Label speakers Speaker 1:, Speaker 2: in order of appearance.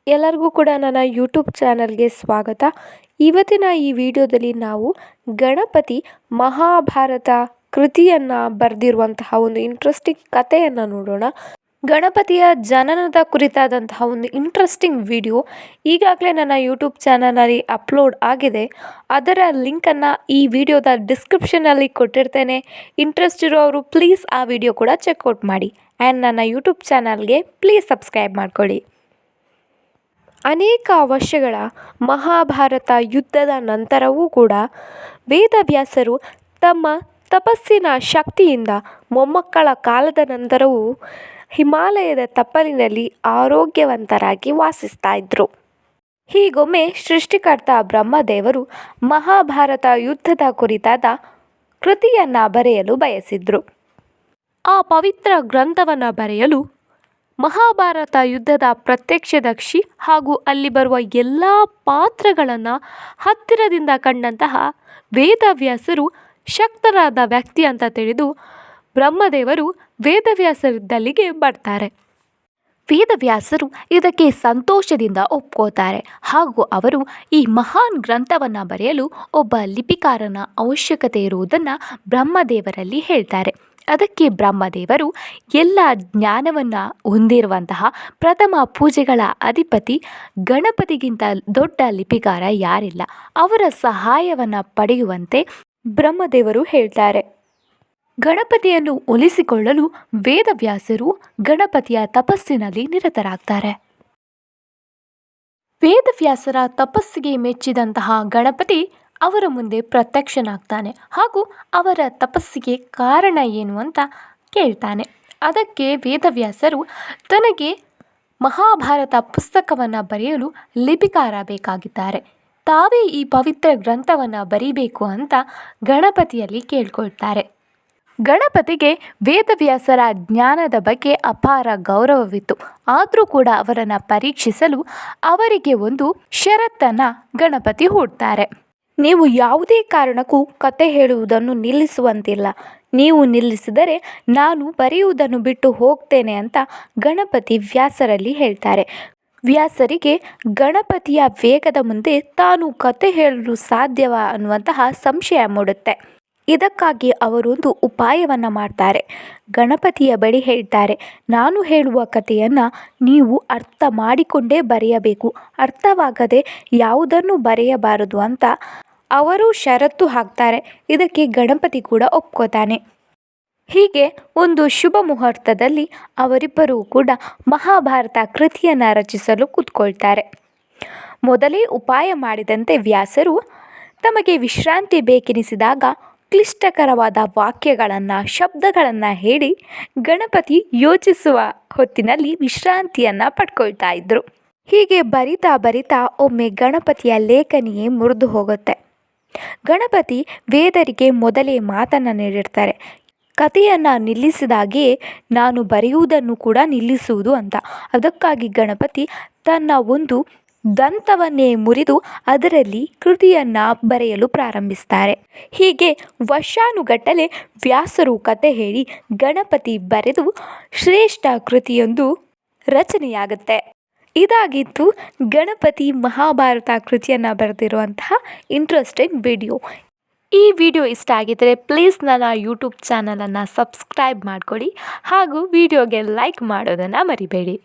Speaker 1: ಎಲ್ಲರಿಗೂ ಕೂಡ ನನ್ನ ಯೂಟ್ಯೂಬ್ ಚಾನಲ್ಗೆ ಸ್ವಾಗತ. ಇವತ್ತಿನ ಈ ವಿಡಿಯೋದಲ್ಲಿ ನಾವು ಗಣಪತಿ ಮಹಾಭಾರತ ಕೃತಿಯನ್ನು ಬರೆದಿರುವಂತಹ ಒಂದು ಇಂಟ್ರೆಸ್ಟಿಂಗ್ ಕಥೆಯನ್ನು ನೋಡೋಣ. ಗಣಪತಿಯ ಜನನದ ಕುರಿತಾದಂತಹ ಒಂದು ಇಂಟ್ರೆಸ್ಟಿಂಗ್ ವಿಡಿಯೋ ಈಗಾಗಲೇ ನನ್ನ ಯೂಟ್ಯೂಬ್ ಚಾನಲಲ್ಲಿ ಅಪ್ಲೋಡ್ ಆಗಿದೆ. ಅದರ ಲಿಂಕನ್ನು ಈ ವಿಡಿಯೋದ ಡಿಸ್ಕ್ರಿಪ್ಷನಲ್ಲಿ ಕೊಟ್ಟಿರ್ತೇನೆ. ಇಂಟ್ರೆಸ್ಟ್ ಇರೋರು ಪ್ಲೀಸ್ ಆ ವಿಡಿಯೋ ಕೂಡ ಚೆಕ್ಔಟ್ ಮಾಡಿ ಆ್ಯಂಡ್ ನನ್ನ ಯೂಟ್ಯೂಬ್ ಚಾನಲ್ಗೆ ಪ್ಲೀಸ್ ಸಬ್ಸ್ಕ್ರೈಬ್ ಮಾಡ್ಕೊಳ್ಳಿ. ಅನೇಕ ವರ್ಷಗಳ ಮಹಾಭಾರತ ಯುದ್ಧದ ನಂತರವೂ ಕೂಡ ವೇದವ್ಯಾಸರು ತಮ್ಮ ತಪಸ್ಸಿನ ಶಕ್ತಿಯಿಂದ ಮೊಮ್ಮಕ್ಕಳ ಕಾಲದ ನಂತರವೂ ಹಿಮಾಲಯದ ತಪ್ಪಲಿನಲ್ಲಿ ಆರೋಗ್ಯವಂತರಾಗಿ ವಾಸಿಸ್ತಾ ಇದ್ದರು. ಹೀಗೊಮ್ಮೆ ಸೃಷ್ಟಿಕರ್ತ ಬ್ರಹ್ಮದೇವರು ಮಹಾಭಾರತ ಯುದ್ಧದ ಕುರಿತಾದ ಕೃತಿಯನ್ನು ಬರೆಯಲು ಬಯಸಿದ್ರು. ಆ ಪವಿತ್ರ ಗ್ರಂಥವನ್ನು ಬರೆಯಲು ಮಹಾಭಾರತ ಯುದ್ಧದ ಪ್ರತ್ಯಕ್ಷದರ್ಶಿ ಹಾಗೂ ಅಲ್ಲಿ ಬರುವ ಎಲ್ಲ ಪಾತ್ರಗಳನ್ನು ಹತ್ತಿರದಿಂದ ಕಂಡಂತಹ ವೇದವ್ಯಾಸರು ಶಕ್ತರಾದ ವ್ಯಕ್ತಿ ಅಂತ ತಿಳಿದು ಬ್ರಹ್ಮದೇವರು ವೇದವ್ಯಾಸರಿದ್ದಲ್ಲಿಗೆ ಬರ್ತಾರೆ. ವೇದವ್ಯಾಸರು ಇದಕ್ಕೆ ಸಂತೋಷದಿಂದ ಒಪ್ಕೋತಾರೆ ಹಾಗೂ ಅವರು ಈ ಮಹಾನ್ ಗ್ರಂಥವನ್ನು ಬರೆಯಲು ಒಬ್ಬ ಲಿಪಿಕಾರನ ಅವಶ್ಯಕತೆ ಇರುವುದನ್ನು ಬ್ರಹ್ಮದೇವರಲ್ಲಿ ಹೇಳ್ತಾರೆ. ಅದಕ್ಕೆ ಬ್ರಹ್ಮದೇವರು ಎಲ್ಲ ಜ್ಞಾನವನ್ನು ಹೊಂದಿರುವಂತಹ ಪ್ರಥಮ ಪೂಜೆಗಳ ಅಧಿಪತಿ ಗಣಪತಿಗಿಂತ ದೊಡ್ಡ ಲಿಪಿಕಾರ ಯಾರಿಲ್ಲ, ಅವರ ಸಹಾಯವನ್ನು ಪಡೆಯುವಂತೆ ಬ್ರಹ್ಮದೇವರು ಹೇಳ್ತಾರೆ. ಗಣಪತಿಯನ್ನು ಒಲಿಸಿಕೊಳ್ಳಲು ವೇದವ್ಯಾಸರು ಗಣಪತಿಯ ತಪಸ್ಸಿನಲ್ಲಿ ನಿರತರಾಗ್ತಾರೆ. ವೇದವ್ಯಾಸರ ತಪಸ್ಸಿಗೆ ಮೆಚ್ಚಿದಂತಹ ಗಣಪತಿ ಅವರ ಮುಂದೆ ಪ್ರತ್ಯಕ್ಷನಾಗ್ತಾನೆ ಹಾಗೂ ಅವರ ತಪಸ್ಸಿಗೆ ಕಾರಣ ಏನು ಅಂತ ಕೇಳ್ತಾನೆ. ಅದಕ್ಕೆ ವೇದವ್ಯಾಸರು ತನಗೆ ಮಹಾಭಾರತ ಪುಸ್ತಕವನ್ನು ಬರೆಯಲು ಲಿಪಿಕಾರ ಬೇಕಾಗಿದ್ದಾರೆ, ತಾವೇ ಈ ಪವಿತ್ರ ಗ್ರಂಥವನ್ನು ಬರೀಬೇಕು ಅಂತ ಗಣಪತಿಯಲ್ಲಿ ಕೇಳ್ಕೊಳ್ತಾರೆ. ಗಣಪತಿಗೆ ವೇದವ್ಯಾಸರ ಜ್ಞಾನದ ಬಗ್ಗೆ ಅಪಾರ ಗೌರವವಿತ್ತು. ಆದರೂ ಕೂಡ ಅವರನ್ನು ಪರೀಕ್ಷಿಸಲು ಅವರಿಗೆ ಒಂದು ಷರತ್ತನ್ನು ಗಣಪತಿ ಹೂಡ್ತಾರೆ. ನೀವು ಯಾವುದೇ ಕಾರಣಕ್ಕೂ ಕತೆ ಹೇಳುವುದನ್ನು ನಿಲ್ಲಿಸುವಂತಿಲ್ಲ. ನೀವು ನಿಲ್ಲಿಸಿದರೆ ನಾನು ಬರೆಯುವುದನ್ನು ಬಿಟ್ಟು ಹೋಗ್ತೇನೆ ಅಂತ ಗಣಪತಿ ವ್ಯಾಸರಲ್ಲಿ ಹೇಳ್ತಾರೆ. ವ್ಯಾಸರಿಗೆ ಗಣಪತಿಯ ವೇಗದ ಮುಂದೆ ತಾನು ಕತೆ ಹೇಳಲು ಸಾಧ್ಯವ ಅನ್ನುವಂತಹ ಸಂಶಯ ಮೂಡುತ್ತೆ. ಇದಕ್ಕಾಗಿ ಅವರೊಂದು ಉಪಾಯವನ್ನು ಮಾಡ್ತಾರೆ. ಗಣಪತಿಯ ಬಳಿ ಹೇಳ್ತಾರೆ, ನಾನು ಹೇಳುವ ಕಥೆಯನ್ನು ನೀವು ಅರ್ಥ ಮಾಡಿಕೊಂಡೇ ಬರೆಯಬೇಕು, ಅರ್ಥವಾಗದೆ ಯಾವುದನ್ನು ಬರೆಯಬಾರದು ಅಂತ ಅವರು ಷರತ್ತು ಹಾಕ್ತಾರೆ. ಇದಕ್ಕೆ ಗಣಪತಿ ಕೂಡ ಒಪ್ಕೋತಾನೆ. ಹೀಗೆ ಒಂದು ಶುಭ ಮುಹೂರ್ತದಲ್ಲಿ ಅವರಿಬ್ಬರೂ ಕೂಡ ಮಹಾಭಾರತ ಕೃತಿಯನ್ನು ರಚಿಸಲು ಕೂತ್ಕೊಳ್ತಾರೆ. ಮೊದಲೇ ಉಪಾಯ ಮಾಡಿದಂತೆ ವ್ಯಾಸರು ತಮಗೆ ವಿಶ್ರಾಂತಿ ಬೇಕೆನಿಸಿದಾಗ ಕ್ಲಿಷ್ಟಕರವಾದ ವಾಕ್ಯಗಳನ್ನು ಶಬ್ದಗಳನ್ನು ಹೇಳಿ ಗಣಪತಿ ಯೋಚಿಸುವ ಹೊತ್ತಿನಲ್ಲಿ ವಿಶ್ರಾಂತಿಯನ್ನು ಪಡ್ಕೊಳ್ತಾ ಇದ್ರು. ಹೀಗೆ ಬರಿತಾ ಬರಿತಾ ಒಮ್ಮೆ ಗಣಪತಿಯ ಲೇಖನಿಯೇ ಮುರಿದು ಹೋಗುತ್ತೆ. ಗಣಪತಿ ವೇದರಿಗೆ ಮೊದಲೇ ಮಾತನ್ನು ನೀಡಿರ್ತಾರೆ, ಕಥೆಯನ್ನು ನಿಲ್ಲಿಸಿದಾಗೆಯೇ ನಾನು ಬರೆಯುವುದನ್ನು ಕೂಡ ನಿಲ್ಲಿಸುವುದು ಅಂತ. ಅದಕ್ಕಾಗಿ ಗಣಪತಿ ತನ್ನ ಒಂದು ದಂತವನ್ನೇ ಮುರಿದು ಅದರಲ್ಲಿ ಕೃತಿಯನ್ನು ಬರೆಯಲು ಪ್ರಾರಂಭಿಸ್ತಾರೆ. ಹೀಗೆ ವರ್ಷಾನುಗಟ್ಟಲೆ ವ್ಯಾಸರು ಕತೆ ಹೇಳಿ ಗಣಪತಿ ಬರೆದು ಶ್ರೇಷ್ಠ ಕೃತಿಯೊಂದು ರಚನೆಯಾಗುತ್ತೆ. ಇದಾಗಿತ್ತು ಗಣಪತಿ ಮಹಾಭಾರತ ಕೃತಿಯನ್ನು ಬರೆದಿರುವಂತಹ ಇಂಟ್ರೆಸ್ಟಿಂಗ್ ವಿಡಿಯೋ. ಈ ವಿಡಿಯೋ ಇಷ್ಟ ಆಗಿದ್ದರೆ ಪ್ಲೀಸ್ ನನ್ನ ಯೂಟ್ಯೂಬ್ ಚಾನಲನ್ನು ಸಬ್ಸ್ಕ್ರೈಬ್ ಮಾಡ್ಕೊಳ್ಳಿ ಹಾಗೂ ವಿಡಿಯೋಗೆ ಲೈಕ್ ಮಾಡೋದನ್ನು ಮರಿಬೇಡಿ.